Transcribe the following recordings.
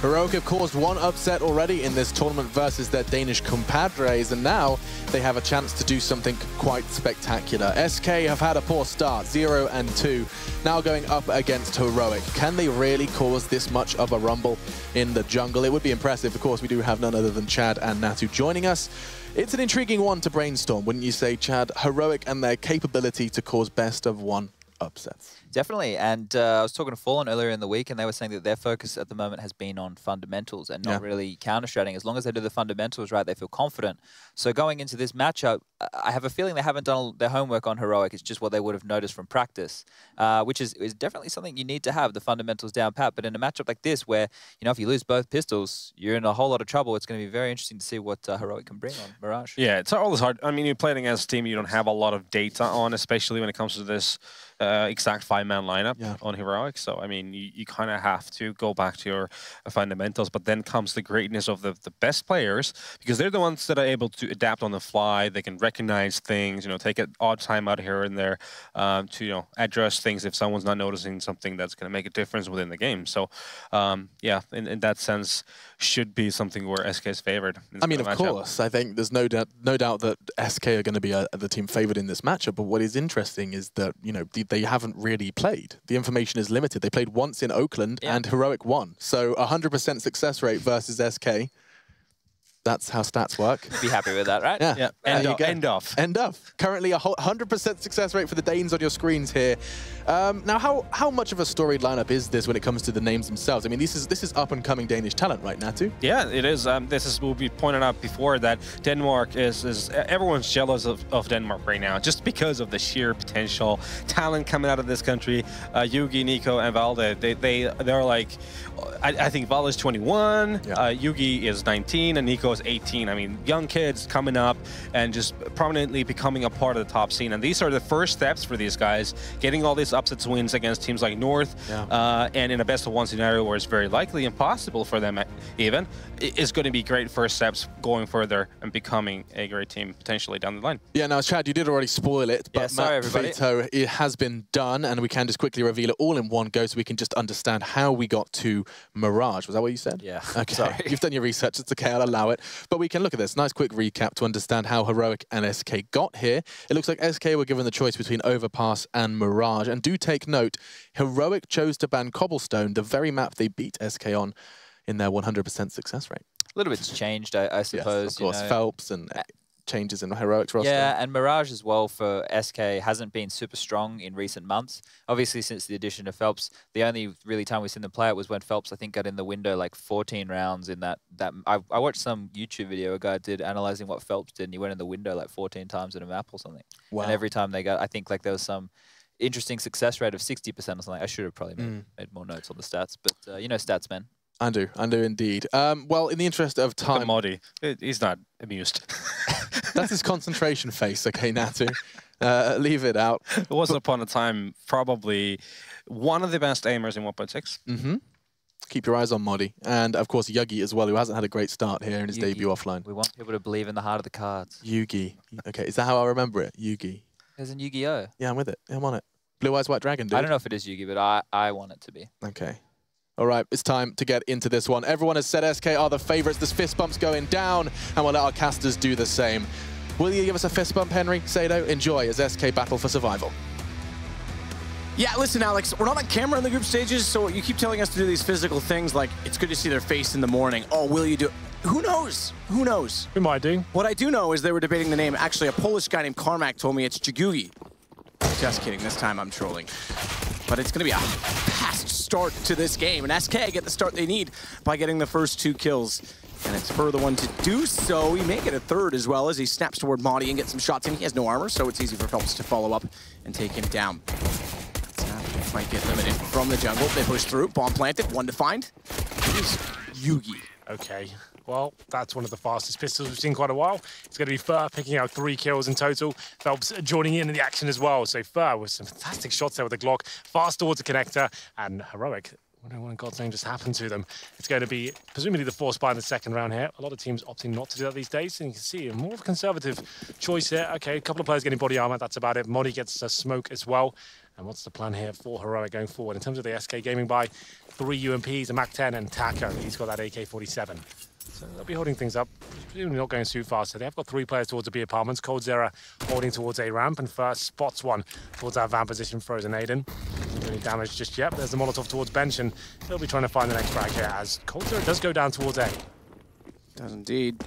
Heroic have caused one upset already in this tournament versus their Danish compadres, and now they have a chance to do something quite spectacular. SK have had a poor start, 0-2, now going up against Heroic. Can they really cause this much of a rumble in the jungle? It would be impressive. Of course, we do have none other than Chad and Natu joining us. It's an intriguing one to brainstorm, wouldn't you say, Chad? Heroic and their capability to cause best of one upsets. Definitely, and I was talking to Fallen earlier in the week, and they were saying that their focus at the moment has been on fundamentals and not really counter-strating. As long as they do the fundamentals right, they feel confident. So going into this matchup, I have a feeling they haven't done their homework on Heroic. It's just what they would have noticed from practice, which is definitely something you need to have, the fundamentals down pat. But in a matchup like this, where if you lose both pistols, you're in a whole lot of trouble. It's going to be very interesting to see what Heroic can bring on Mirage. Yeah, it's always hard. I mean, you're playing against a team you don't have a lot of data on, especially when it comes to this exact 5-man lineup on Heroic. So, I mean, you kind of have to go back to your fundamentals, but then comes the greatness of the best players, because they're the ones that are able to adapt on the fly. They can recognize things, take an odd time out here and there to, address things if someone's not noticing something that's going to make a difference within the game. So, yeah, in that sense, should be something where SK is favored. I mean, of course, I think there's no doubt that SK are going to be the team favored in this matchup, but what is interesting is that, they haven't really played. The information is limited. They played once in Oakland and Heroic won. So 100% success rate versus SK. That's how stats work. Be happy with that, right? Yeah. End off. Currently a 100% success rate for the Danes on your screens here. Now, how much of a storied lineup is this when it comes to the names themselves? I mean, this is up-and-coming Danish talent, right, Natu? Yeah, it is. This is what we pointed out before, that Denmark is everyone's jealous of Denmark right now, just because of the sheer potential talent coming out of this country. Yugi, Nico, and Valde, they're like, I think Valde is 21, Yugi is 19, and Nico is 18. I mean, young kids coming up and just prominently becoming a part of the top scene. And these are the first steps for these guys, getting all these upsets wins against teams like North, and in a best-of-1 scenario where it's very likely impossible for them even, is going to be great first steps going further and becoming a great team potentially down the line. Yeah, now, Chad, you did already spoil it, but sorry, everybody. it has been done, and we can just quickly reveal it all in one go so we can just understand how we got to Mirage. Was that what you said? Yeah. Okay. Sorry. You've done your research. It's okay. I'll allow it. But we can look at this. Nice quick recap to understand how Heroic and SK got here. It looks like SK were given the choice between Overpass and Mirage. And do take note, Heroic chose to ban Cobblestone, the very map they beat SK on in their 100% success rate. A little bit's changed, I suppose. Yes, of course, Phelps and changes in Heroic's roster. Yeah, and Mirage as well for SK hasn't been super strong in recent months. Obviously, since the addition of Phelps, the only really time we've seen them play it was when Phelps, I think, got in the window like 14 rounds in that. I watched some YouTube video a guy did analyzing what Phelps did, and he went in the window like 14 times in a map or something. Wow. And every time they got, I think like there was some interesting success rate of 60% or something. I should have probably made more notes on the stats, but stats, man. I do indeed. Well, in the interest of time... Modi, he's not amused. That's his concentration face, okay, Natu. Leave it out. Once upon a time, probably one of the best aimers in 1.6. Mm-hmm. Keep your eyes on Modi. And, of course, Yugi as well, who hasn't had a great start here in his debut offline. We want people to believe in the heart of the cards. Yugi. Okay, is that how I remember it? Yugi. There's in Yu-Gi-Oh! Yeah, I'm with it. I'm on it. Blue Eyes White Dragon, dude. I don't know if it is Yugi, but I want it to be. Okay. All right, it's time to get into this one. Everyone has said SK are the favorites. There's fist bumps going down, and we'll let our casters do the same. Will you give us a fist bump, Henry? Sado, enjoy as SK battle for survival. Yeah, listen, Alex, we're not on camera in the group stages, so you keep telling us to do these physical things like it's good to see their face in the morning. Oh, will you do it? Who knows? Who knows? We might do. What I do know is they were debating the name. Actually, a Polish guy named Carmack told me it's Jagugi. Just kidding. This time I'm trolling. But it's going to be a fast start to this game. And SK get the start they need by getting the first 2 kills. And it's Fur the one to do so. He may get a third as well as he snaps toward Modi and gets some shots in. He has no armor, so it's easy for Phelps to follow up and take him down. Snap might get limited from the jungle. They push through. Bomb planted. 1 to find. It is Yugi. Okay. Well, that's one of the fastest pistols we've seen in quite a while. It's going to be Fur picking out 3 kills in total. Phelps joining in the action as well. So Fur with some fantastic shots there with the Glock. Fast towards the connector. And Heroic, I don't know what in God's name just happened to them. It's going to be presumably the force buy in the second round here. A lot of teams opting not to do that these days. And you can see a more of a conservative choice here. Okay, a couple of players getting body armor. That's about it. Modi gets a smoke as well. And what's the plan here for Heroic going forward? In terms of the SK Gaming buy, 3 UMPs, a MAC-10, and Taco. He's got that AK-47. So they'll be holding things up, presumably not going too fast. So they have got 3 players towards the B apartments. Cold Zera holding towards A ramp, and first spots one towards our van position, Frozen Aiden. Not doing any damage just yet. There's the Molotov towards bench, and he'll be trying to find the next frag here as Cold Zera does go down towards A. Does indeed.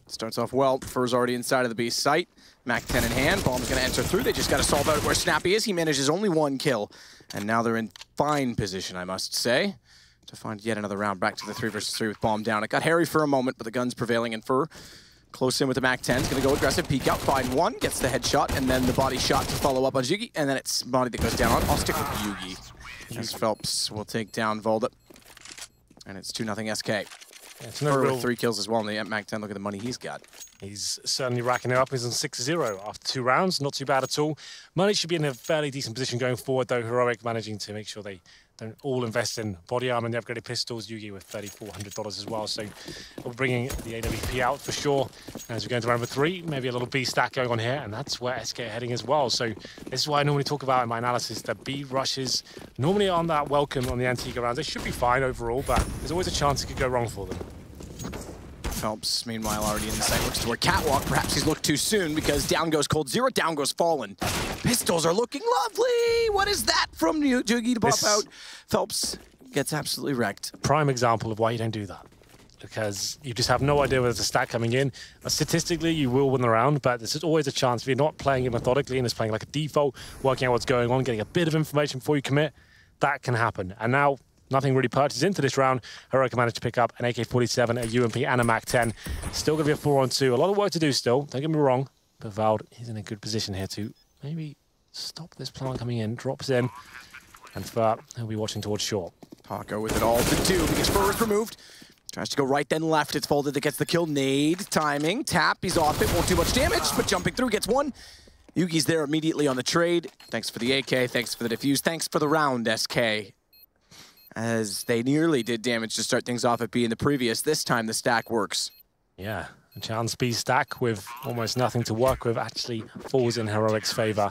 Starts off well. Fur's already inside of the B site. MAC-10 in hand. Bomb's going to enter through. They just got to solve out where Snappy is. He manages only 1 kill. And now they're in fine position, I must say, to find yet another round. Back to the 3 versus 3 with Bomb down. It got hairy for a moment, but the gun's prevailing, and Fur close in with the MAC-10. He's going to go aggressive, peek out, find 1, gets the headshot, and then the body shot to follow up on Yugi, and then it's Body that goes down. I'll stick with Yugi. As Phelps will take down Volda. And it's 2-0 SK. It's no real... with 3 kills as well in the MAC-10. Look at the money he's got. He's certainly racking it up. He's on 6-0 after 2 rounds. Not too bad at all. Money should be in a fairly decent position going forward, though. Heroic managing to make sure they don't all invest in body armor and the upgraded pistols. Yugi with $3,400 as well. So we're bringing the AWP out for sure. As we go into round number 3, maybe a little B stack going on here, and that's where SK are heading as well. So this is what I normally talk about in my analysis, that B rushes normally aren't that welcome on the Antigua rounds. They should be fine overall, but there's always a chance it could go wrong for them. Phelps, meanwhile, already in the site, looks toward Catwalk. Perhaps he's looked too soon because down goes Cold Zera, down goes Fallen. Pistols are looking lovely. What is that from Yugi to pop out? Phelps gets absolutely wrecked. Prime example of why you don't do that, because you just have no idea whether there's a stack coming in. Statistically, you will win the round, but there's always a chance if you're not playing it methodically and just playing like a default, working out what's going on, getting a bit of information before you commit, that can happen. And now, nothing really purchased into this round. Heroic managed to pick up an AK-47, a UMP, and a MAC-10. Still going to be a 4-on-2. A lot of work to do still, don't get me wrong. But Vald is in a good position here to maybe stop this plant coming in. Drops in, and Fur, he'll be watching towards short. Taco with it all to do because Fur is removed. Tries to go right then left. It's Folded that gets the kill. Nade, timing, tap. He's off it. Won't do much damage, but jumping through gets 1. Yugi's there immediately on the trade. Thanks for the AK. Thanks for the defuse. Thanks for the round, SK. As they nearly did damage to start things off at B in the previous. This time the stack works. Yeah, a chance B stack with almost nothing to work with actually falls in Heroic's favor.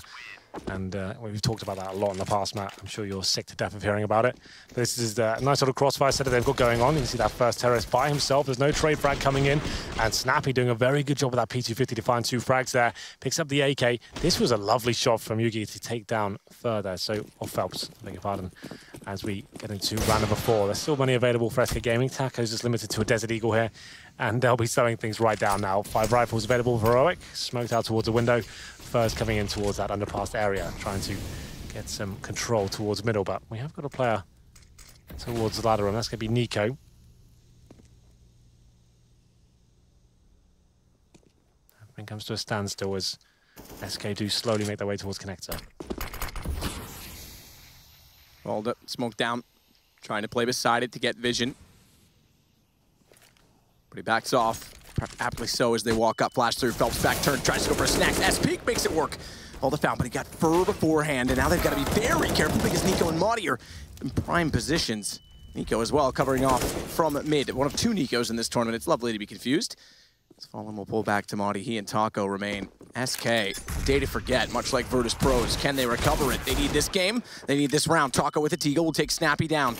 And we've talked about that a lot in the past, Matt. I'm sure you're sick to death of hearing about it. This is the nice little crossfire setup they've got going on. You can see that first terrorist by himself. There's no trade frag coming in. And Snappy doing a very good job with that P250 to find 2 frags there. Picks up the AK. This was a lovely shot from Yugi to take down further. So, or Phelps, I beg your pardon. As we get into round number 4. There's still money available for SK Gaming. Taco's just limited to a Desert Eagle here. And they'll be slowing things right down now. 5 rifles available for Heroic. Smoked out towards the window. First coming in towards that underpass area, trying to get some control towards middle, but we have got a player towards the ladder, and that's going to be Nico. Everything comes to a standstill as SK do slowly make their way towards connector. Hold it, smoke down, trying to play beside it to get vision. But he backs off. Aptly so as they walk up, flash through, Phelps back turn, tries to go for a snack. S-Peak makes it work. All the found, but he got Fur beforehand, and now they've got to be very careful because Nico and Maudie are in prime positions. Nico as well, covering off from mid. One of 2 Nikos in this tournament. It's lovely to be confused. As Fallen will pull back to Maudie. He and Taco remain. SK, day to forget, much like Virtus Pros. Can they recover it? They need this game. They need this round. Taco with a Deagle will take Snappy down.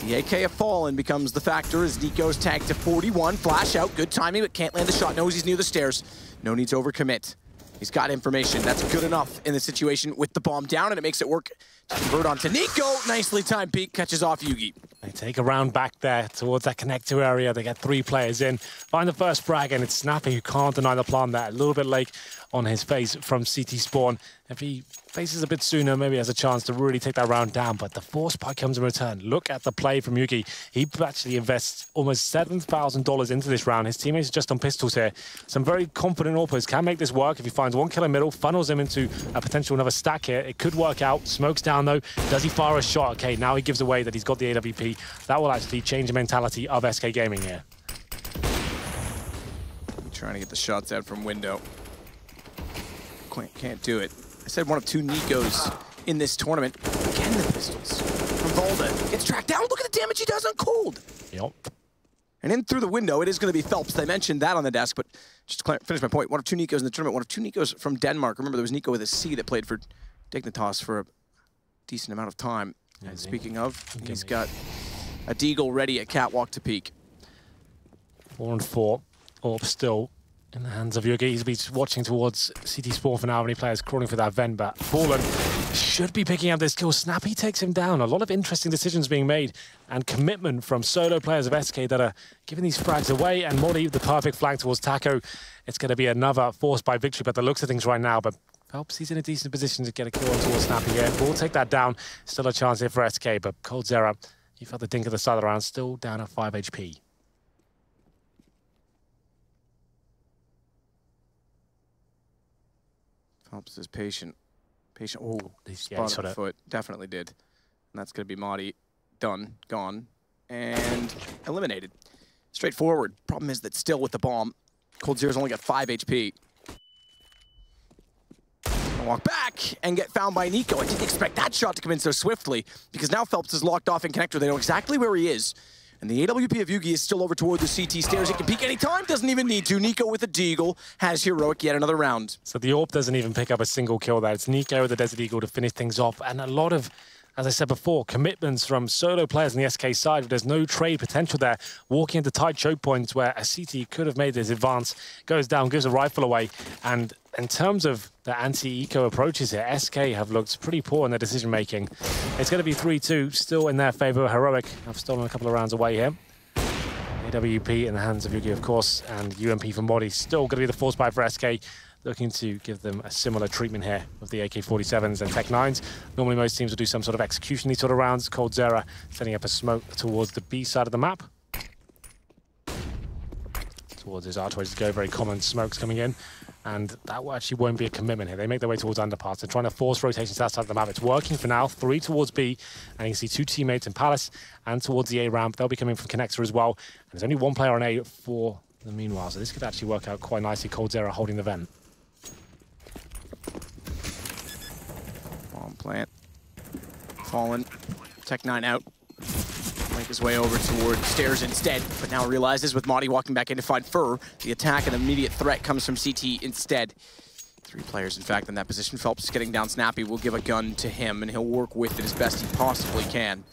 The AK of Fallen becomes the factor as Nico's tagged to 41. Flash out, good timing, but can't land the shot. Knows he's near the stairs. No need to overcommit. He's got information. That's good enough in the situation with the bomb down, and it makes it work to convert onto Nico. Nicely timed peek, catches off Yugi. They take a round back there towards that connector area. They get 3 players in. Find the first frag, and it's Snappy who can't deny the plant there. A little bit late on his face from CT Spawn. If he faces a bit sooner, maybe has a chance to really take that round down, but the force spike comes in return. Look at the play from Yugi. He actually invests almost $7,000 into this round. His teammates are just on pistols here. Some very confident AWPers can make this work. If he finds 1 kill in middle, funnels him into a potential another stack here. It could work out. Smokes down though. Does he fire a shot? Okay, now he gives away that he's got the AWP. That will actually change the mentality of SK Gaming here. Trying to get the shots out from window. Can't do it. I said one of 2 Nikos in this tournament. Again, the pistols from Volda. Gets tracked down. Look at the damage he does on Cold. Yep. And in through the window, it is going to be Phelps. They mentioned that on the desk, but just to finish my point, one of 2 Nikos in the tournament, one of 2 Nikos from Denmark. Remember, there was Nico with a C that played for Dignitas for decent amount of time. Yeah, and speaking of, he's got a Deagle ready at Catwalk to peek. 4 and 4. Orb still in the hands of Yugi. He's been watching towards CT Spawn for now. Many players crawling for that vent, but Fallen should be picking up this kill. Snappy takes him down. A lot of interesting decisions being made and commitment from solo players of SK that are giving these frags away. And Modi, the perfect flank towards Taco. It's going to be another forced by victory, but the looks of things right now. But Phelps, he's in a decent position to get a kill on towards Snappy here. We'll take that down. Still a chance here for SK, but coldzera, he felt the dink at the start of the round, still down at 5 HP. Phelps is patient. Patient. Oh, yeah, spot on the foot. Definitely did. And that's going to be Madi. Done. Gone. And eliminated. Straightforward. Problem is that still with the bomb, coldzera's only got 5 HP. Walk back and get found by Nico. I didn't expect that shot to come in so swiftly because now Phelps is locked off in connector. They know exactly where he is. And the AWP of Yugi is still over toward the CT stairs. He can peek anytime, doesn't even need to. Nico with a Deagle has heroic yet another round. So the AWP doesn't even pick up a single kill there. It's Nico with the Desert Eagle to finish things off. And a lot of, as I said before, commitments from solo players on the SK side. There's no trade potential there. Walking into tight choke points where a CT could have made this advance. Goes down, gives a rifle away. And in terms of the anti-eco approaches here, SK have looked pretty poor in their decision-making. It's going to be 3-2, still in their favor. Heroic have stolen a couple of rounds away here. AWP in the hands of Yugi, of course, and UMP for Modi. Still going to be the force buy for SK. Looking to give them a similar treatment here with the AK-47s and Tech-9s. Normally most teams will do some sort of execution these sort of rounds. coldzera setting up a smoke towards the B side of the map. Towards his archways to go, very common smokes coming in. And that actually won't be a commitment here. They make their way towards underparts. They're trying to force rotations to that side of the map. It's working for now. 3 towards B. And you can see 2 teammates in Palace and towards the A ramp. They'll be coming from connector as well. And there's only 1 player on A for the meanwhile. So this could actually work out quite nicely. coldzera holding the vent. Bomb plant. Fallen. Tech-9 out. Make his way over toward stairs instead, but now realizes with Madi walking back in to find Fur, the attack and immediate threat comes from CT instead. 3 players, in fact, in that position. Phelps is getting down Snappy. Will give a gun to him, and he'll work with it as best he possibly can.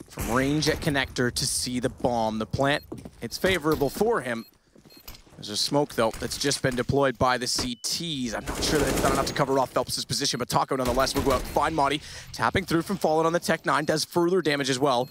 From range at connector to see the bomb. The plant, it's favorable for him. There's a smoke, though, that's just been deployed by the CTs. I'm not sure that it's done enough to cover off Phelps' position, but Taco, nonetheless, will go out and find Madi. Tapping through from Fallen on the Tech-9, does further damage as well.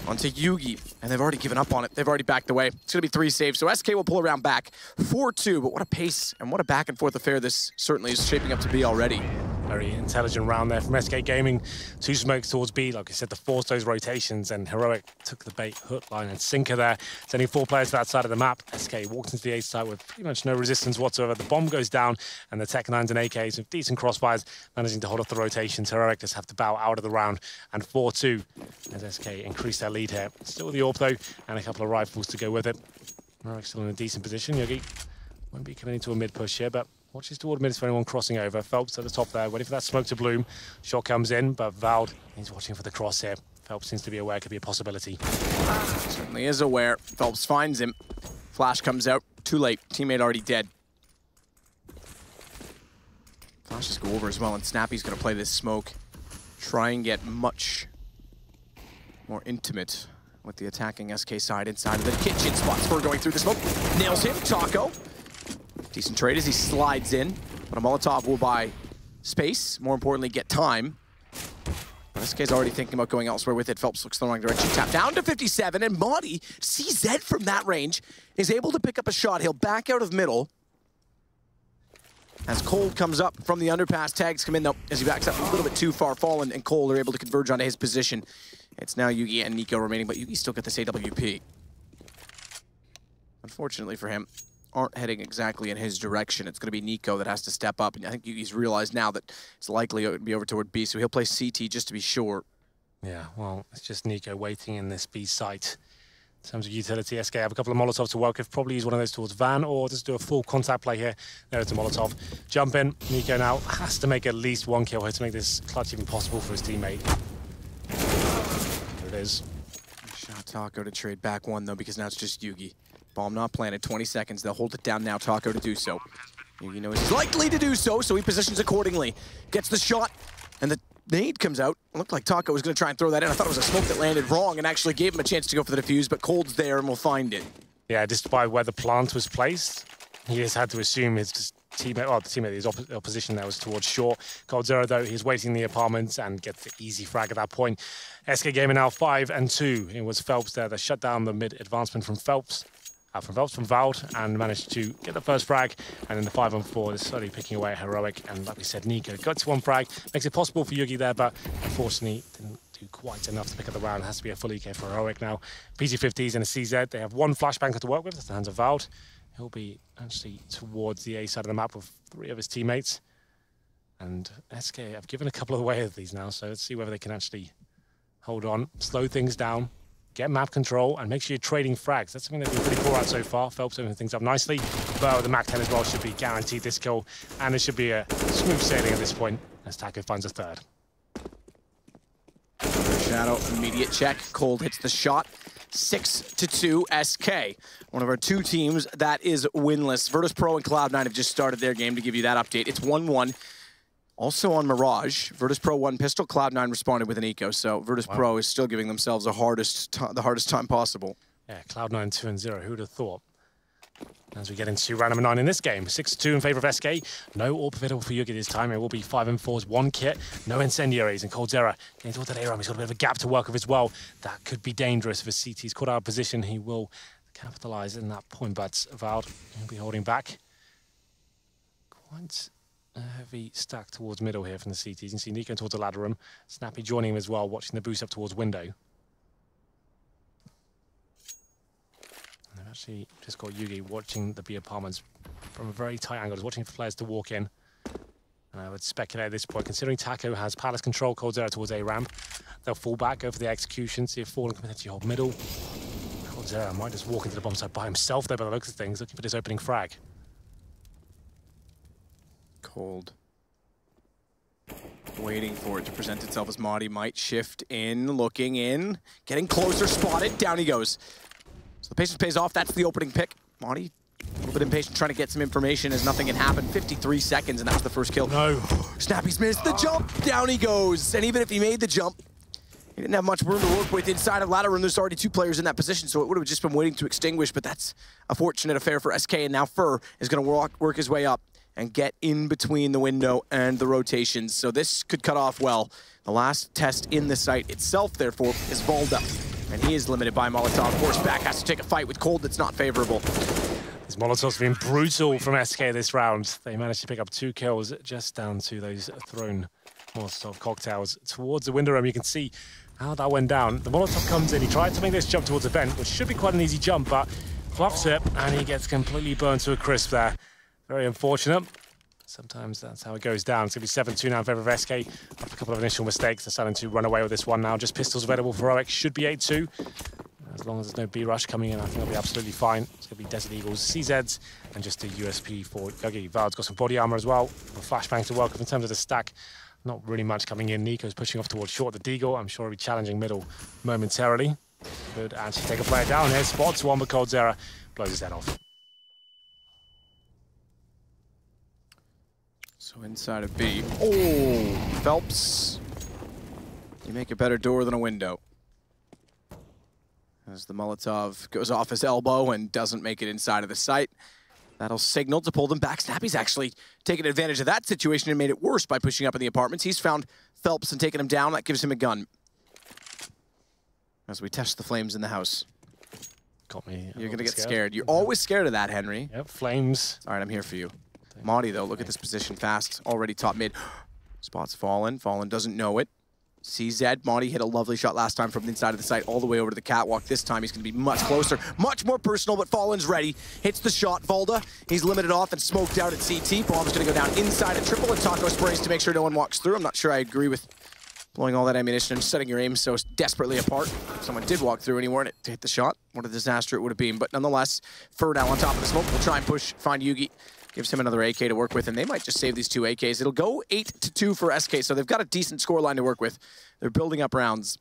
Onto Yugi, and they've already given up on it. They've already backed away. It's going to be 3 saves, so SK will pull around back. 4-2, but what a pace and what a back-and-forth affair this certainly is shaping up to be already. Very intelligent round there from SK Gaming. 2 smokes towards B, like I said, to force those rotations, and Heroic took the bait, hook, line, and sinker there. Sending 4 players to that side of the map. SK walked into the A side with pretty much no resistance whatsoever. The bomb goes down, and the Tech-9s and AKs with decent crossfires, managing to hold off the rotations. Heroic just have to bow out of the round, and 4-2 as SK increase their lead here. Still the AWP, though, and a couple of rifles to go with it. Heroic still in a decent position. Yugi won't be coming into a mid-push here, but watches toward mid for anyone crossing over. Phelps at the top there, waiting for that smoke to bloom. Shot comes in, but Vald, he's watching for the cross here. Phelps seems to be aware it could be a possibility. Certainly is aware. Phelps finds him. Flash comes out. Too late. Teammate already dead. Flashes go over as well, and Snappy's going to play this smoke. Try and get much more intimate with the attacking SK side inside of the kitchen. Spots for going through the smoke. Nails him. Taco. Decent trade as he slides in, but a Molotov will buy space, more importantly, get time. But SK's already thinking about going elsewhere with it. Phelps looks in the wrong direction. Tap down to 57, and Madi, CZ from that range, is able to pick up a shot. He'll back out of middle. As Cole comes up from the underpass, tags come in, though, as he backs up a little bit too far. Fallen and Cole are able to converge onto his position. It's now Yugi and Nico remaining, but Yugi's still got this AWP. Unfortunately for him, aren't heading exactly in his direction. It's going to be Nico that has to step up, and I think he's realized now that it's likely it would be over toward B, so he'll play CT just to be sure. Yeah, well, it's just Nico waiting in this B site. In terms of utility, SK have a couple of Molotovs to work with. Probably use one of those towards Van, or just do a full contact play here. There's the Molotov. Jump in. Nico now has to make at least 1 kill here to make this clutch even possible for his teammate. There it is. Shot Taco to trade back 1, though, because now it's just Yugi. Bomb not planted, 20 seconds. They'll hold it down now, Taco to do so. Yugi knows he's likely to do so, so he positions accordingly. Gets the shot, and the nade comes out. It looked like Taco was going to try and throw that in. I thought it was a smoke that landed wrong and actually gave him a chance to go for the defuse, but Cold's there and we'll find it. Yeah, just by where the plant was placed, he just had to assume his teammate, well, the teammate, his opposition there was towards short. coldzera, though, he's waiting in the apartments and gets the easy frag at that point. SK Gaming now 5-2. It was Phelps there that shut down the mid advancement from Phelps. From Vald, and managed to get the first frag, and then the 5-on-4 is slowly picking away at Heroic, and like we said, NiKo got to one frag, makes it possible for Yugi there, but unfortunately didn't do quite enough to pick up the round. It has to be a full EK for Heroic now. PG-50s and a CZ, they have one flashbang to work with, that's the hands of Vald. He'll be actually towards the A side of the map with 3 of his teammates, and SK have given a couple of away of these now, so let's see whether they can actually hold on, slow things down, get map control, and make sure you're trading frags. That's something they've been pretty poor at so far. Phelps opening things up nicely. But with the Mac 10 as well should be guaranteed this kill. And it should be a smooth sailing at this point as Taco finds a third. Shadow, immediate check. Cold hits the shot. 6-2 SK. One of our 2 teams that is winless. Virtus.pro and Cloud9 have just started their game to give you that update. It's 1-1. Also on Mirage, Virtus.pro 1 pistol, Cloud9 responded with an eco, so Virtus.pro is still giving themselves the hardest time possible. Yeah, Cloud9 2-0, who would have thought? As we get into round number 9 in this game, 6-2 in favor of SK. No AWP available for Yugi this time. It will be 5-4's 1 kit, no incendiaries, and coldzera getting towards that A-ram. He's got a bit of a gap to work with as well. That could be dangerous if a CT's caught out of position. He will capitalize in that point, but Vald will be holding back. Quite a heavy stack towards middle here from the CTs. You can see NiKo towards the ladder room. Snappy joining him as well, watching the boost up towards window. And they've actually just got Yugi watching the B apartments from a very tight angle. He's watching for players to walk in. And I would speculate at this point, considering Taco has palace control, coldzera towards A ramp, they'll fall back, go for the execution, see if Fallen can potentially hold middle. coldzera might just walk into the bomb site by himself there by the looks of things, looking for this opening frag. Cold. Waiting for it to present itself as Madi might shift in, looking in, getting closer, spotted, down he goes. So the patience pays off, that's the opening pick. Madi, a little bit impatient, trying to get some information as nothing had happened. 53 seconds, and that was the first kill. No. Snappy's missed the jump, down he goes. And even if he made the jump, he didn't have much room to work with inside of ladder room. There's already 2 players in that position, so it would have just been waiting to extinguish, but that's a fortunate affair for SK, and now Fur is going to work his way up and get in between the window and the rotations. So this could cut off well. The last test in the site itself, therefore, is Volda. And he is limited by Molotov. Force back, has to take a fight with Cold that's not favorable. These Molotovs have been brutal from SK this round. They managed to pick up 2 kills just down to those thrown Molotov cocktails towards the window room. You can see how that went down. The Molotov comes in, he tried to make this jump towards the vent, which should be quite an easy jump, but fluffs it, and he gets completely burned to a crisp there. Very unfortunate. Sometimes that's how it goes down. It's going to be 7-2 now in favor of SK. After a couple of initial mistakes, they're starting to run away with this one now. Just pistols available for Heroic. Should be 8-2. As long as there's no B-rush coming in, I think it'll be absolutely fine. It's going to be Desert Eagles, CZs, and just a USP for Yugi. Vald's got some body armor as well. A flashbang to work with in terms of the stack. Not really much coming in. NiKo's pushing off towards short. The Deagle, I'm sure he'll be challenging middle momentarily. Could actually take a player down here. Spots one, but coldzera blows his head off. So inside of B. Oh, Phelps. You make a better door than a window. As the Molotov goes off his elbow and doesn't make it inside of the site. That'll signal to pull them back. Snappy's actually taken advantage of that situation and made it worse by pushing up in the apartments. He's found Phelps and taken him down. That gives him a gun. As we test the flames in the house. Got me. You're going to get scared. You're always scared of that, Henry. Yep, flames. All right, I'm here for you. Madi, though, look at this position fast. Already top mid. Spots Fallen. Fallen doesn't know it. CZ, Madi hit a lovely shot last time from the inside of the site all the way over to the catwalk. This time he's going to be much closer, much more personal, but Fallen's ready. Hits the shot. Volda, he's limited off and smoked out at CT. Bomb's going to go down inside a triple, and Taco sprays to make sure no one walks through. I'm not sure I agree with blowing all that ammunition and setting your aim so desperately apart. If someone did walk through and he weren't to hit the shot, what a disaster it would have been. But nonetheless, Fur now on top of the smoke. We'll try and push, find Yugi. Gives him another AK to work with, and they might just save these 2 AKs. It'll go 8-2 for SK, so they've got a decent scoreline to work with. They're building up rounds.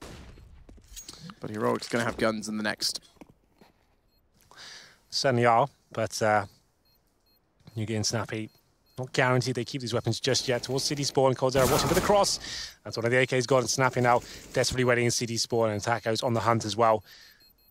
But Heroic's going to have guns in the next. Certainly are, but Yugi and Snappy Not guaranteed they keep these weapons just yet. Towards City Spawn, coldzera watching for the cross. That's one of the AK's got, and Snappy now desperately waiting in City Spawn, and Taco's on the hunt as well.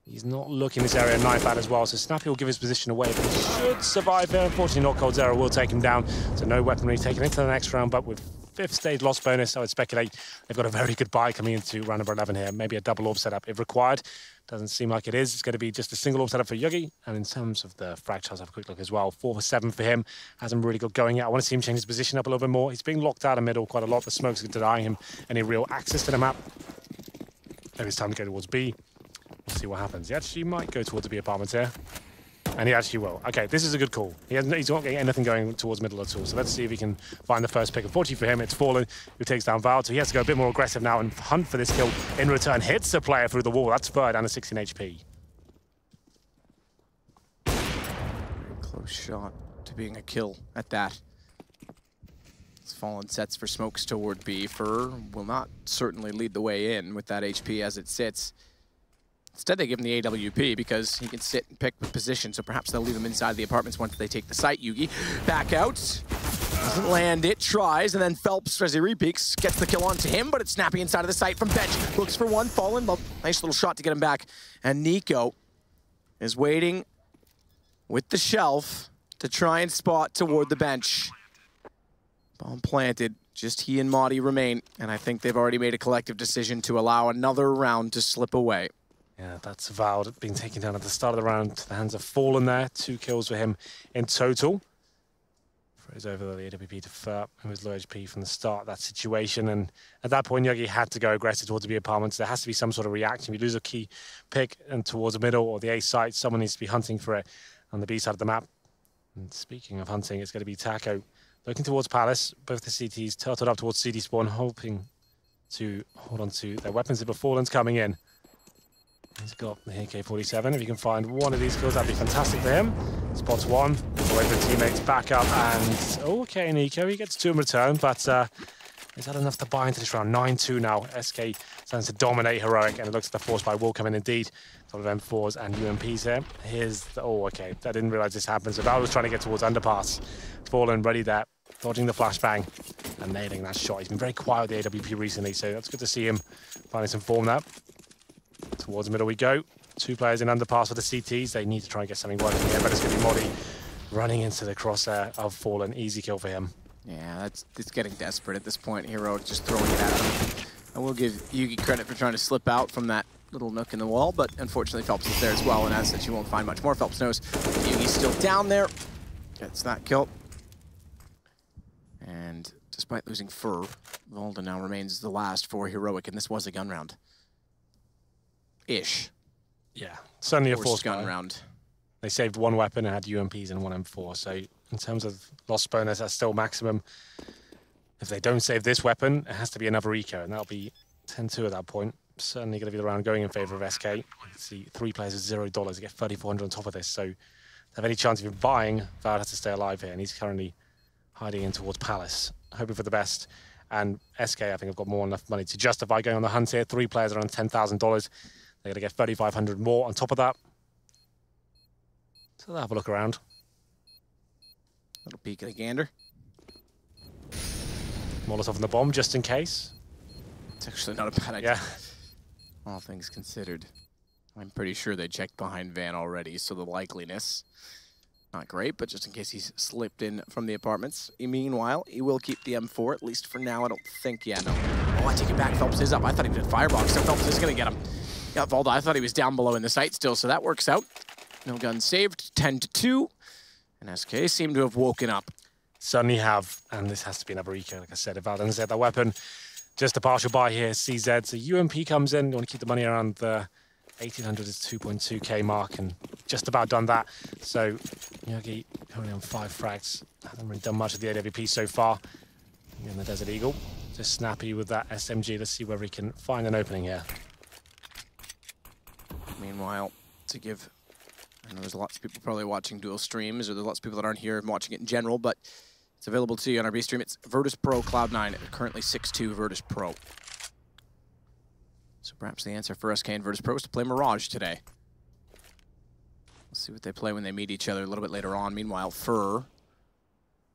He's not looking this area knife out as well, so Snappy will give his position away, but he should survive here. Unfortunately not, coldzera will take him down, so no weaponry taken into the next round, but with 5th stage loss bonus, I would speculate they've got a very good buy coming into round number 11 here. Maybe a double orb setup if required. Doesn't seem like it is. It's going to be just a single orb setup for Yugi. And in terms of the fractures, I'll have a quick look as well. 4 for 7 for him. Hasn't really got going yet. I want to see him change his position up a little bit more. He's being locked out of middle quite a lot. The smoke's denying him any real access to the map. Maybe it's time to go towards B. We'll see what happens. He actually might go towards the B apartments here. And he actually will. Okay, this is a good call. He's not getting anything going towards middle at all. So let's see if he can find the first pick. Unfortunately for him, it's Fallen who takes down Val. So he has to go a bit more aggressive now and hunt for this kill in return. Hits the player through the wall. That's third down to 16 HP. Very close shot to being a kill at that. It's Fallen sets for smokes toward B. Fur will not certainly lead the way in with that HP as it sits. Instead, they give him the AWP because he can sit and pick the position, so perhaps they'll leave him inside the apartments once they take the site. Yugi back out, doesn't land it, tries, and then Phelps, as he repeaks, gets the kill onto him, but it's Snappy inside of the site from bench. Looks for one, Fallen, nice little shot to get him back. And Nico is waiting with the shelf to try and spot toward the bench. Bomb planted, just he and Maudie remain, and I think they've already made a collective decision to allow another round to slip away. Yeah, that's Val being taken down at the start of the round. The hands have fallen there. 2 kills for him in total. Throws over the AWP to Ferp, who was low HP from the start of that situation. And at that point, Yugi had to go aggressive towards the B apartments. There has to be some sort of reaction. If you lose a key pick and towards the middle or the A site, someone needs to be hunting for it on the B side of the map. And speaking of hunting, it's going to be Taco looking towards Palace. Both the CTs turtled up towards CD Spawn, hoping to hold on to their weapons if a Fallen's coming in. He's got the AK-47. If you can find one of these kills, that'd be fantastic for him. Spots one, away for teammates, back up, and okay, Nico, he gets 2 in return, but is that enough to buy into this round? 9-2 now. SK stands to dominate Heroic, and it looks like the force buy will come in indeed. A lot of M4s and UMPs here. Here's the, oh, okay, I didn't realize this happened. So Val was trying to get towards underpass. Fallen ready there, dodging the flashbang and nailing that shot. He's been very quiet with the AWP recently, so that's good to see him finding some form there. Towards the middle we go. 2 players in underpass for the CTs. They need to try and get something working here, but it's going to be Maudie running into the crosshair of Fallen. Easy kill for him. Yeah, it's getting desperate at this point. Hero just throwing it at him. I will give Yugi credit for trying to slip out from that little nook in the wall, but unfortunately Phelps is there as well, and as such you won't find much more. Phelps knows Yugi's still down there. Gets that kill. And despite losing Fur, Volda now remains the last for Heroic, and this was a gun round. Ish. Yeah, certainly a forced gun round. They saved 1 weapon and had UMPs and 1 M4, so in terms of loss bonus, that's still maximum. If they don't save this weapon, it has to be another eco, and that'll be 10-2 at that point. Certainly going to be the round going in favor of SK. You can see 3 players at $0. You get 3,400 on top of this, so to have any chance of him buying, Val has to stay alive here, and he's currently hiding in towards Palace, hoping for the best. And SK, I think, have got more than enough money to justify going on the hunt here. 3 players around $10,000. They're going to get 3,500 more on top of that. So they'll have a look around. Little peek at the gander. Molotov on the bomb, just in case. It's actually not a bad idea. Yeah. All things considered. I'm pretty sure they checked behind Van already, so the likeliness, not great, but just in case he's slipped in from the apartments. Meanwhile, he will keep the M4, at least for now. I don't think, yeah, no. Oh, I take it back. Phelps is up. I thought he was in firebox, so Phelps is going to get him. Yeah, Volda, I thought he was down below in the site still, so that works out. No gun saved, 10-2. And SK seem to have woken up. Certainly have, and this has to be another eco, like I said. If Val doesn't set that weapon, just a partial buy here, CZ. So UMP comes in, you want to keep the money around the 1,800 is 2.2k mark, and just about done that. So Yugi currently on 5 frags. Hasn't really done much of the AWP so far. And the Desert Eagle, just snappy with that SMG. Let's see whether he can find an opening here. Meanwhile, to give, I know there's lots of people probably watching dual streams, or there's lots of people that aren't here and watching it in general, but it's available to you on our B stream. It's Virtus Pro Cloud9, currently 6-2 Virtus Pro. So perhaps the answer for SK and Virtus Pro is to play Mirage today. We'll see what they play when they meet each other a little bit later on. Meanwhile, Fur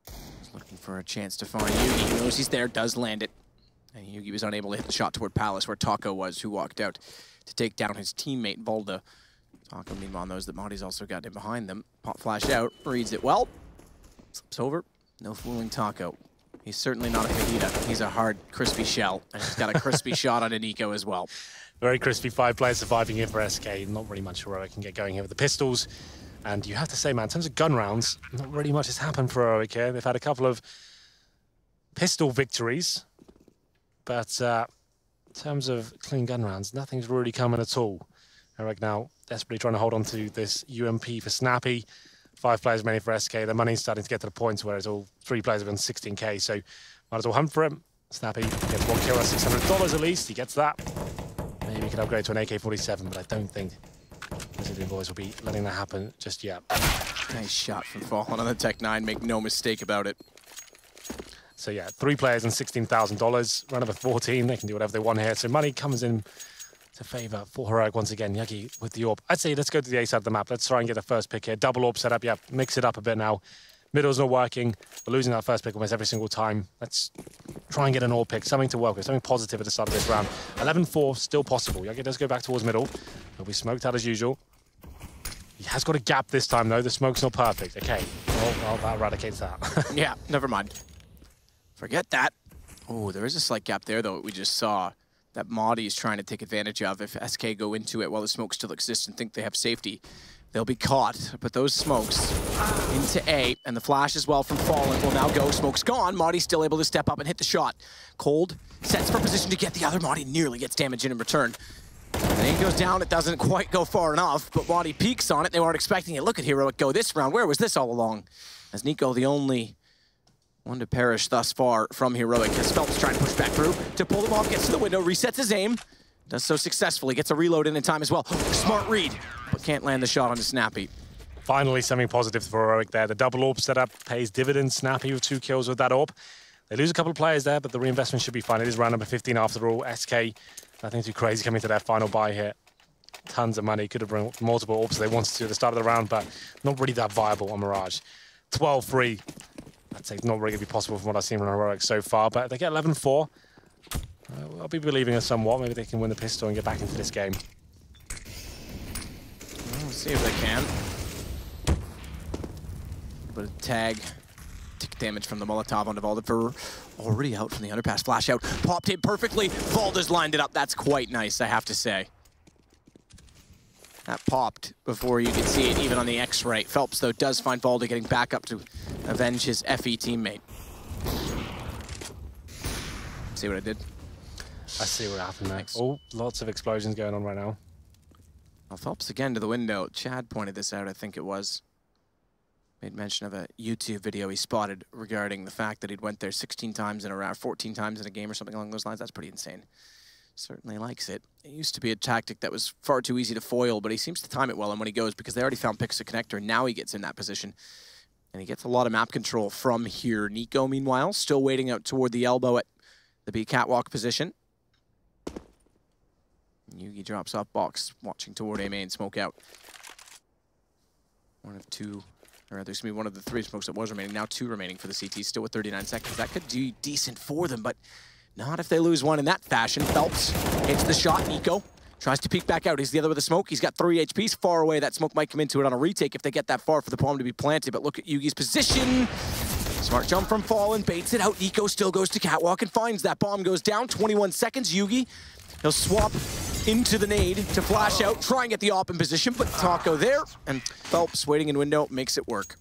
is looking For a chance to find Yugi. He knows he's there, does land it. And Yugi was unable to hit the shot toward Palace, where Taco was, who walked out to take down his teammate, Volda. Taco, meanwhile, knows that Madi's also got him behind them. Pop flash out, reads it well. Slips over. No fooling Taco. He's certainly not a fajita. He's a hard, crispy shell. And he's got a crispy shot on Nico as well. Very crispy, 5 players surviving here for SK. Not really much heroic can get going here with the pistols. And you have to say, man, in terms of gun rounds, not really much has happened for heroic here. They've had a couple of pistol victories. But in terms of clean gun rounds, nothing's really coming at all. Heroic now desperately trying to hold on to this UMP for Snappy. 5 players remaining for SK. The money's starting to get to the point where it's all 3 players have on 16k. So might as well hunt for him. Snappy gets 1 kill at $600 at least. He gets that. Maybe he can upgrade to an AK-47, but I don't think the boys will be letting that happen just yet. Nice shot from Fallen on the Tech-9. Make no mistake about it. So yeah, 3 players and $16,000. Run number 14. They can do whatever they want here. So money comes in to favor for Heroic once again. Yagi with the AWP. I'd say let's go to the A side of the map. Let's try and get the first pick here. Double AWP setup. Yeah, mix it up a bit now. Middle's not working. We're losing that first pick almost every single time. Let's try and get an AWP pick. Something to work with. Something positive at the start of this round. 11-4, still possible. Yagi does go back towards middle. He'll be smoked out as usual. He has got a gap this time, though. The smoke's not perfect. Okay. Well, that eradicates that. Yeah, never mind. Forget that. Oh, there is a slight gap there, though, we just saw that Madi is trying to take advantage of. If SK go into it while the smoke still exists and think they have safety, they'll be caught. But those smokes into A, and the flash as well from Fallen will now go. Smoke's gone. Madi's still able to step up and hit the shot. Cold sets for position to get the other. Madi nearly gets damage in return. And he goes down. It doesn't quite go far enough, but Madi peeks on it. They weren't expecting it. Look at Heroic go this round. Where was this all along? As Nico, the only one to perish thus far from Heroic, as Phelps trying to push back through to pull him off, gets to the window, resets his aim, does so successfully, gets a reload in time as well. Smart read, but can't land the shot onto Snappy. Finally, something positive for Heroic there. The double AWP setup pays dividends. Snappy with 2 kills with that AWP. They lose a couple of players there, but the reinvestment should be fine. It is round number 15 after all. SK, nothing too crazy coming to their final buy here. Tons of money. Could have brought multiple AWPs they wanted to at the start of the round, but not really that viable on Mirage. 12-3. I'd say not really going to be possible from what I've seen from Heroic so far, but they get 11-4. I'll be believing it somewhat. Maybe they can win the pistol and get back into this game. We'll see if they can. But a tag. Tick damage from the Molotov onto Volda for already out from the underpass. Flash out. Popped in perfectly. Volda's lined it up. That's quite nice, I have to say. That popped before you could see it, even on the X-ray. Phelps, though, does find Volda getting back up to avenge his FE teammate. See what I did? I see what happened there. Oh, lots of explosions going on right now. Well, Phelps again to the window. Chad pointed this out, I think it was. Made mention of a YouTube video he spotted regarding the fact that he'd went there 16 times in a round, 14 times in a game or something along those lines. That's pretty insane. Certainly likes it. It used to be a tactic that was far too easy to foil, but he seems to time it well and when he goes, because they already found Pixel Connector, and now he gets in that position. And he gets a lot of map control from here. Nico, meanwhile, still waiting out toward the elbow at the B catwalk position. Yugi drops off box, watching toward A main, smoke out. One of two, or rather, excuse me, one of the 3 smokes that was remaining, now 2 remaining for the CT, still with 39 seconds. That could do decent for them, but not if they lose one in that fashion. Phelps hits the shot. Nico tries to peek back out. He's the other with the smoke. He's got 3 HPs far away. That smoke might come into it on a retake if they get that far for the bomb to be planted. But look at Yugi's position. Smart jump from Fallen, baits it out. Nico still goes to catwalk and finds that bomb. Goes down, 21 seconds. Yugi, he'll swap into the nade to flash out, try and get the op in position, but Taco there, and Phelps waiting in window makes it work.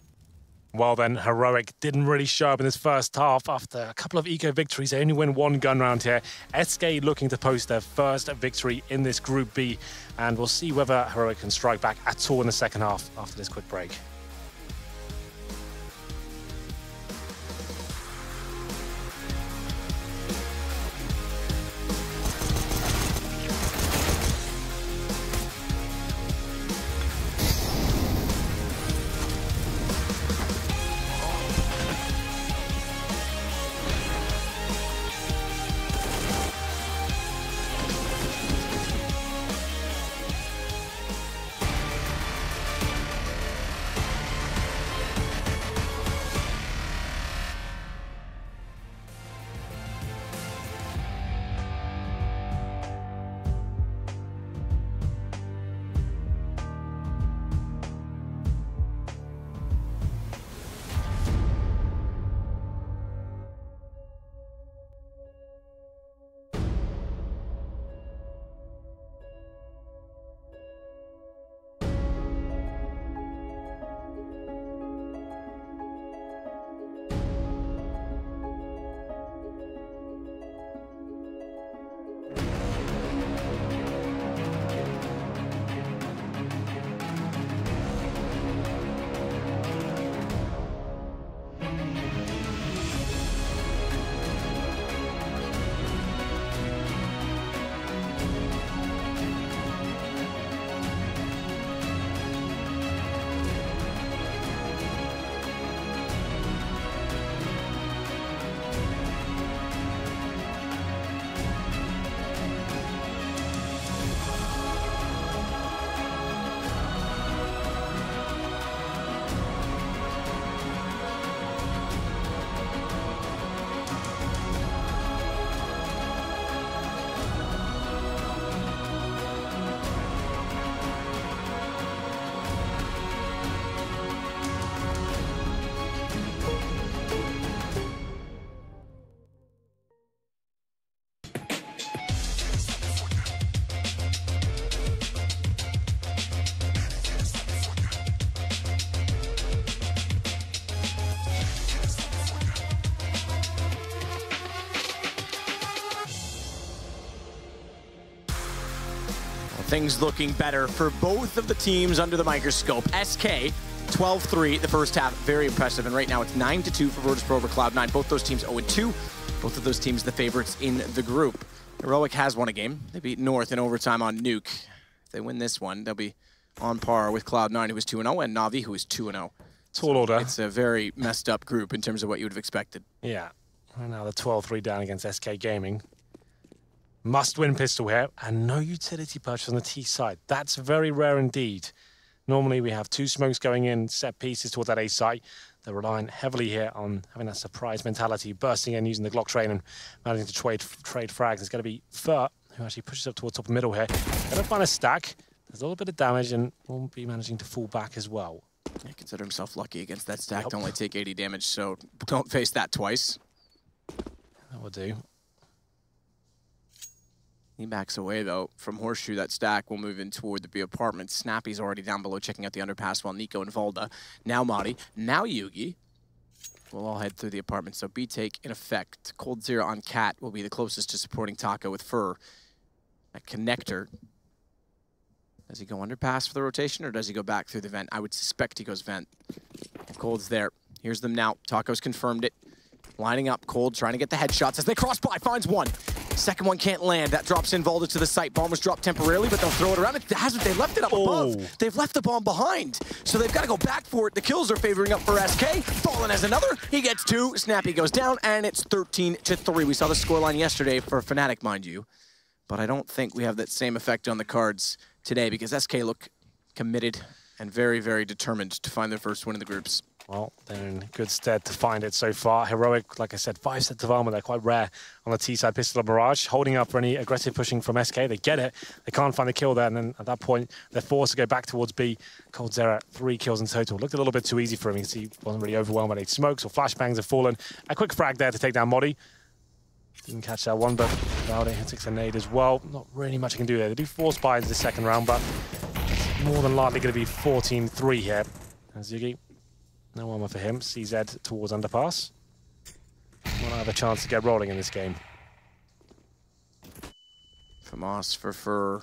Well then, Heroic didn't really show up in this first half. After a couple of eco victories, they only win 1 gun round here. SK looking to post their first victory in this Group B, and we'll see whether Heroic can strike back at all in the second half after this quick break. things looking better for both of the teams under the microscope. SK, 12-3 the first half, very impressive. And right now it's 9-2 for Virtus Pro over Cloud9. Both those teams 0-2. Both of those teams the favorites in the group. Heroic has won a game. They beat North in overtime on Nuke. If they win this one, they'll be on par with Cloud9, who is 2-0, and Na'Vi, who is 2-0. Tall order. It's a very messed up group in terms of what you would have expected. Yeah. Right now the 12-3 down against SK Gaming. Must-win pistol here, and no utility purchase on the T side. That's very rare indeed. Normally we have 2 smokes going in, set pieces towards that A site. They're relying heavily here on having that surprise mentality, bursting in using the Glock train and managing to trade frags. It's going to be Fur, who actually pushes up towards top of middle here. Going to find a stack. There's a little bit of damage and won't be managing to fall back as well. He consider himself lucky against that stack to only take 80 damage, so don't face that twice. That will do. He backs away, though. From Horseshoe, that stack will move in toward the B apartment. Snappy's already down below checking out the underpass, while Nico and Volda, now Madi, now Yugi, will all head through the apartment. So B take in effect. Cold Zero on Cat will be the closest to supporting Taco with Fur. That connector. Does he go underpass for the rotation, or does he go back through the vent? I would suspect he goes vent. Cold's there. Here's them now. Taco's confirmed it. Lining up, Cold trying to get the headshots as they cross by, finds one. Second one can't land. That drops in Volda to the site. Bomb was dropped temporarily, but they'll throw it around. They left it up above. They've left the bomb behind, so they've got to go back for it. The kills are favoring up for SK. Fallen has another. He gets 2. Snappy goes down, and it's 13-3. We saw the scoreline yesterday for Fnatic, mind you, but I don't think we have that same effect on the cards today because SK look committed and very, very determined to find their first win in the groups. Well, they're in good stead to find it so far. Heroic, like I said, 5 sets of armor. They're quite rare on the T-side pistol of Mirage, holding up for any aggressive pushing from SK. They get it. They can't find the kill there, and then at that point, they're forced to go back towards B. Cold Zero, 3 kills in total. Looked a little bit too easy for him. You can see he wasn't really overwhelmed by any smokes or flashbangs have fallen. A quick frag there to take down Modi. Didn't catch that one, but Valde takes a nade as well. Not really much he can do there. They do force buy into the second round, but it's more than likely going to be 14-3 here. As Yugi. No armor for him. CZ towards underpass. Won't have a chance to get rolling in this game. Famas for Fur.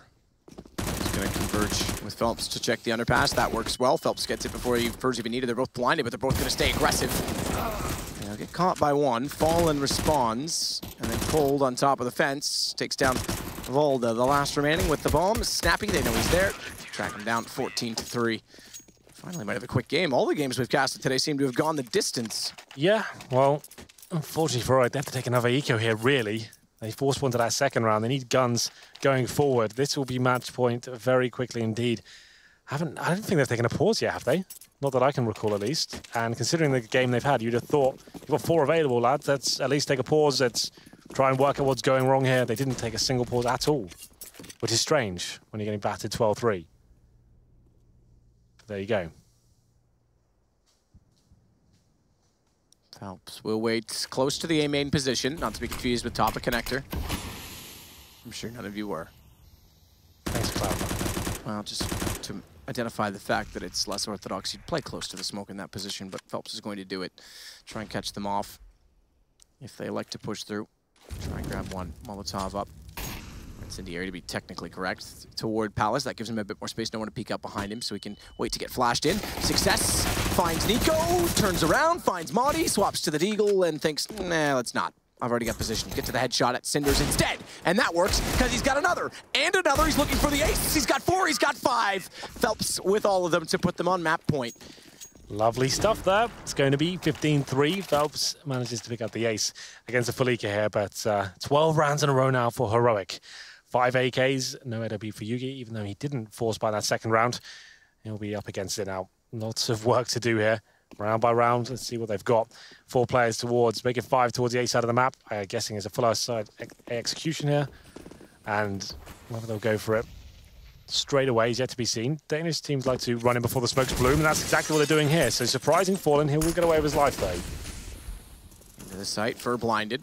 He's going to converge with Phelps to check the underpass. That works well. Phelps gets it before Fur's even needed. They're both blinded, but they're both going to stay aggressive. They'll get caught by one. Fallen responds. And then Cold on top of the fence. Takes down Volda, the last remaining with the bomb. Snappy, they know he's there. Track him down 14-3. Finally might have a quick game. All the games we've casted today seem to have gone the distance. Yeah, well, unfortunately for Heroic, they have to take another eco here, really. They forced one to that second round. They need guns going forward. This will be match point very quickly indeed. I don't think they've taken a pause yet, have they? Not that I can recall, at least. And considering the game they've had, you'd have thought, you've got 4 available, lads. Let's at least take a pause. Let's try and work out what's going wrong here. They didn't take a single pause at all, which is strange when you're getting battered 12-3. There you go. Phelps will wait close to the A main position, not to be confused with top of connector. I'm sure none of you were. Thanks for clarifying. Well, just to identify the fact that it's less orthodox, you'd play close to the smoke in that position, but Phelps is going to do it. Try and catch them off. If they elect to push through, try and grab one Molotov up. Incendiary to be technically correct toward Palace. That gives him a bit more space, no one to peek up behind him, so he can wait to get flashed in. Success, finds Nico, turns around, finds Madi, swaps to the Deagle, and thinks, nah, let's not. I've already got position. Get to the headshot at Cinders instead. And that works, because he's got another, and another. He's looking for the ace. He's got 4, he's got 5. Phelps with all of them to put them on map point. Lovely stuff there. It's going to be 15-3. Phelps manages to pick up the ace against the Felica here, but 12 rounds in a row now for Heroic. 5 AKs, no AWP for Yugi, even though he didn't force by that second round. He'll be up against it now. Lots of work to do here. Round by round, let's see what they've got. 4 players towards, make it 5 towards the A side of the map. Guessing is a full side execution here. And whether they'll go for it straight away is yet to be seen. Danish teams like to run in before the smokes bloom, and that's exactly what they're doing here. So surprising Fallen, he will get away with his life though. Into the site, Fur blinded.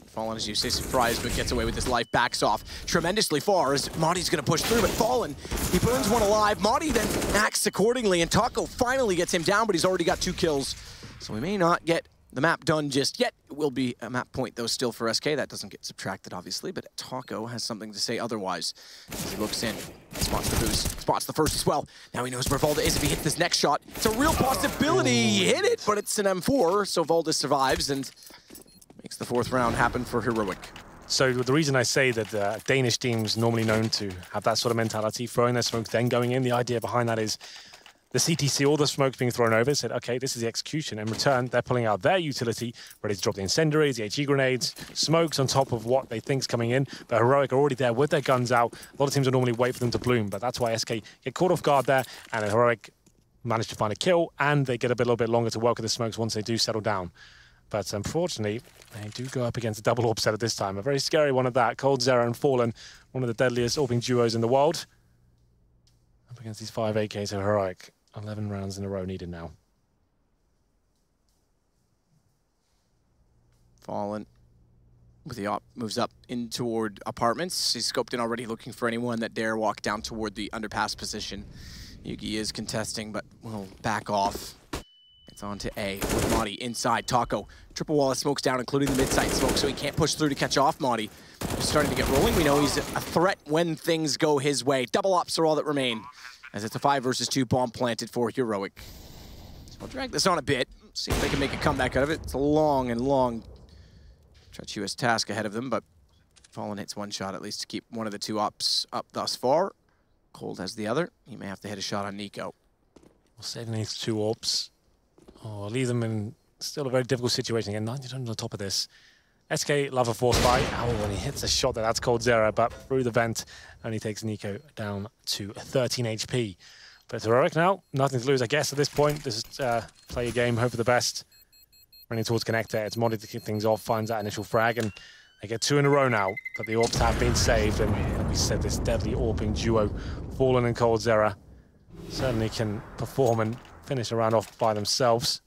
Fallen, as you say, surprised, but gets away with his life, backs off tremendously far as Madi's going to push through, but Fallen, he burns one alive. Madi then acts accordingly, and Taco finally gets him down, but he's already got 2 kills. So we may not get the map done just yet. It will be a map point, though, still for SK. That doesn't get subtracted, obviously, but Taco has something to say otherwise. As he looks in, spots the boost, spots the first as well. Now he knows where Volda is if he hits this next shot. It's a real possibility. He hit it, but it's an M4, so Volda survives and makes the 4th round happen for Heroic. So the reason I say that Danish teams normally known to have that sort of mentality, throwing their smokes, then going in, the idea behind that is the CTC, all the smokes being thrown over, said, okay, this is the execution. In return, they're pulling out their utility, ready to drop the incendiaries, the HE grenades, smokes on top of what they think's coming in. But Heroic are already there with their guns out. A lot of teams will normally wait for them to bloom, but that's why SK get caught off guard there, and Heroic manage to find a kill, and they get a little bit longer to work with the smokes once they do settle down. But unfortunately, they do go up against a double AWP set at this time. A very scary one at that. coldzera and Fallen, one of the deadliest AWPing duos in the world. Up against these 5 AKs of Heroic. 11 rounds in a row needed now. Fallen with the op moves up in toward apartments. He's scoped in already, looking for anyone that dare walk down toward the underpass position. Yugi is contesting, but will back off. It's on to A with Madi inside. Taco, triple wall of smokes down, including the mid-side smoke, so he can't push through to catch off Madi. He's starting to get rolling. We know he's a threat when things go his way. Double ops are all that remain, as it's a 5 versus 2 bomb planted for Heroic. So we'll drag this on a bit, see if they can make a comeback out of it. It's a long and long, treacherous task ahead of them, but Fallen hits one shot at least to keep one of the 2 ops up thus far. Cold has the other. He may have to hit a shot on Nico. We'll save these 2 AWPs. Or leave them in still a very difficult situation. Again, 90 on the top of this. SK love a force fight. Oh, when he hits a shot there, that's coldzera, but through the vent, only takes Nico down to 13 HP. But Heroic now, nothing to lose, I guess, at this point. This is play your game, hope for the best. Running towards connector, it's Modi to kick things off, finds that initial frag, and they get 2 in a row now. But the AWPs have been saved, and like we said, this deadly AWPing duo, Fallen and coldzera, certainly can perform and finish a round off by themselves.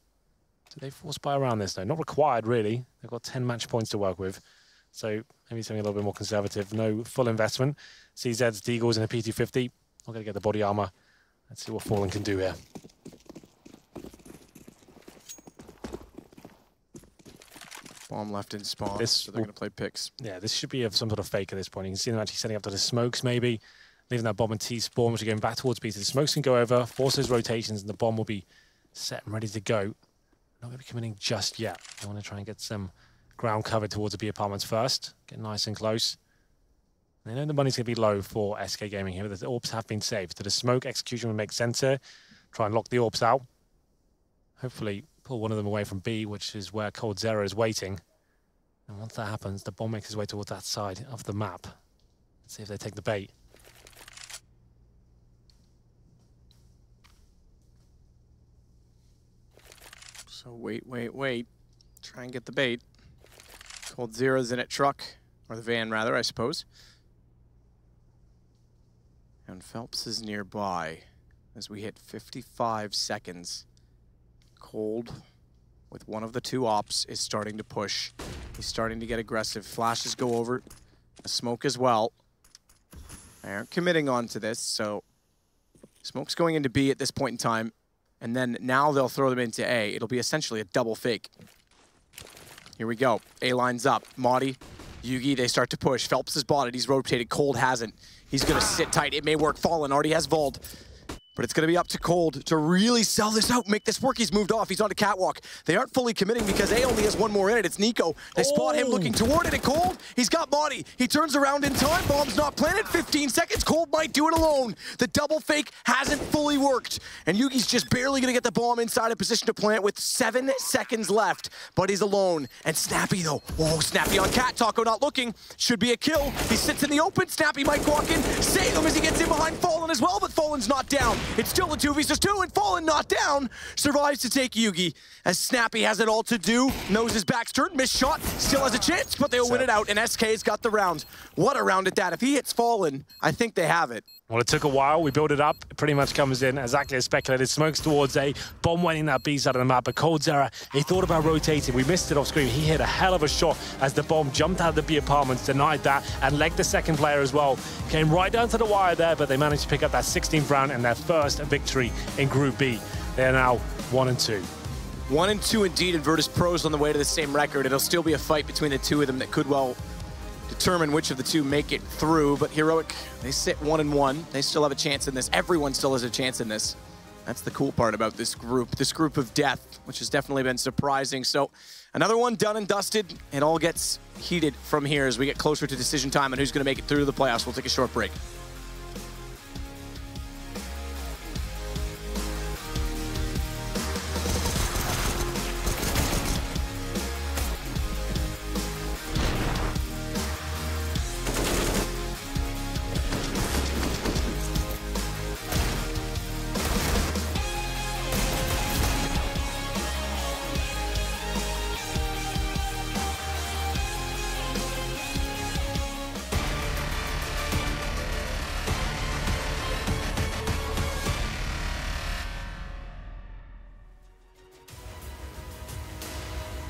Do they force buy around this though? Not required really. They've got 10 match points to work with. So maybe something a little bit more conservative. No full investment. CZ's Deagles in a P250. Not going to get the body armor. Let's see what Fallen can do here. Bomb left in spawn, so they're going to play picks. Yeah, this should be some sort of fake at this point. You can see them actually setting up to the smokes maybe. Leaving that bomb and T-spawn, which are going back towards B. So the smokes can go over, force those rotations, and the bomb will be set and ready to go. Not going to be committing just yet. I want to try and get some ground covered towards the B apartments first. Get nice and close. And they know the money's going to be low for SK Gaming here, but the AWPs have been saved. So the smoke execution would make sense here. Try and lock the AWPs out. Hopefully pull one of them away from B, which is where coldzera is waiting. And once that happens, the bomb makes its way towards that side of the map. Let's see if they take the bait. So wait. Try and get the bait. coldzera's in a truck, or the van rather, I suppose. And Phelps is nearby as we hit 55 seconds. Cold, with one of the 2 ops, is starting to push. He's starting to get aggressive. Flashes go over. A smoke as well. They aren't committing onto this, so smoke's going into B at this point in time. And then now they'll throw them into A. It'll be essentially a double fake. Here we go. A lines up. Madi, Yugi, they start to push. Phelps has bought it. He's rotated. Cold hasn't. He's going to sit tight. It may work. Fallen already has Vald. But it's going to be up to Cold to really sell this out, make this work. He's moved off. He's on the catwalk. They aren't fully committing because A only has 1 more in it. It's Nico. They spot him looking toward it, and Cold, he's got Madi. He turns around in time. Bomb's not planted. 15 seconds. Cold might do it alone. The double fake hasn't fully worked. And Yugi's just barely going to get the bomb inside a position to plant with 7 seconds left. But he's alone. And Snappy, though. Whoa, Snappy on Cat. Taco not looking. Should be a kill. He sits in the open. Snappy might walk in. Save him as he gets in behind Fallen as well, but Fallen's not down. It's still a 2 vs 2, and Fallen not down. Survives to take Yugi, as Snappy has it all to do. Knows his back's turned, missed shot, still has a chance, but they'll win it out, and SK's got the round. What a round at that. If he hits Fallen, I think they have it. Well, it took a while. We built it up. It pretty much comes in exactly as speculated. Smokes towards A. Bomb went in that B side of the map. But coldzera, he thought about rotating. We missed it off screen. He hit a hell of a shot as the bomb jumped out of the B apartments, denied that, and legged the second player as well. Came right down to the wire there, but they managed to pick up that 16th round and their first victory in Group B. They are now 1 and 2. 1 and 2 indeed, and Virtus Pro's on the way to the same record. It'll still be a fight between the two of them that could well determine which of the two make it through. But Heroic, they sit 1 and 1. They still have a chance in this. Everyone still has a chance in this. That's the cool part about this group of death, which has definitely been surprising. So another one done and dusted. It all gets heated from here as we get closer to decision time and who's going to make it through the playoffs. We'll take a short break.